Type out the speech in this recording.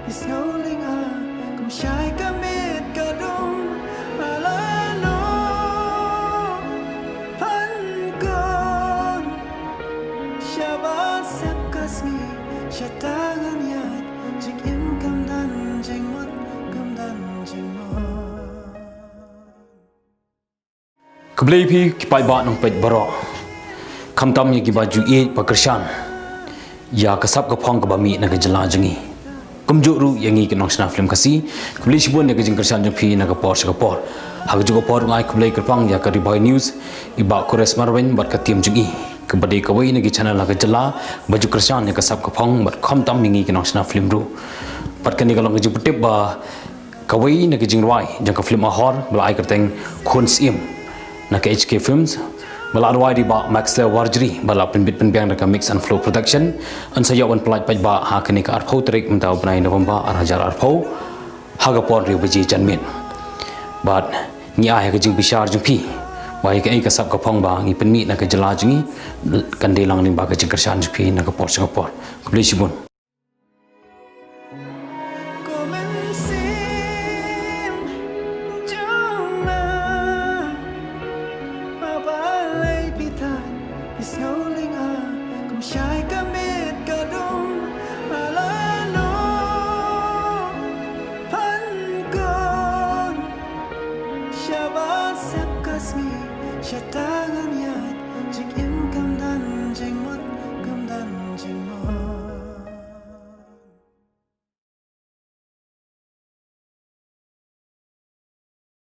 is holding her. Come shy, come in, kadum, alano, pankon, shabat sep kasmi, shatangan yat, jing im kam dan jing mot, kam dan jing mot. Keblai pi kipai ba nong pet baro. Kam tam ye ki baju e pakershan. Ya kasap ka phong ka bami na ka jala jangi. Kumjuk ru yangi ke nong sna film kasi. Keblai sibun ne ka jing kershan jang pi na ka por sa ka por. Hag ju ka por ngai keblai kerpang ya ka ribai news. Iba kores marwen bat ka tiam jangi. Kebadai ka wai ne ki channel la ka jala baju kershan ne kasap ka phong bat kam tam mingi ke nong sna film ru. Bat ka ni ka long ka jing putip ba kawai ne ka jing rwai jang ka film ahor bla ai kerteng khon sim. Na ke HK Films bala arwai di ba Maxwell Warjri bala penbit penbiang ka Mix and Flow Production an saya wan pelaj paj ba ha kini ka arpau terik mentau benai November arhajar arpau ha ga pon riu beji janmin bat ni ai ka jing bishar jing pi wai ka ai ka sap ka phong ba ngi penmi na ka jala jingi kan delang ni ba ka jing kershan jing pi na ka por sa ka por kubli sibun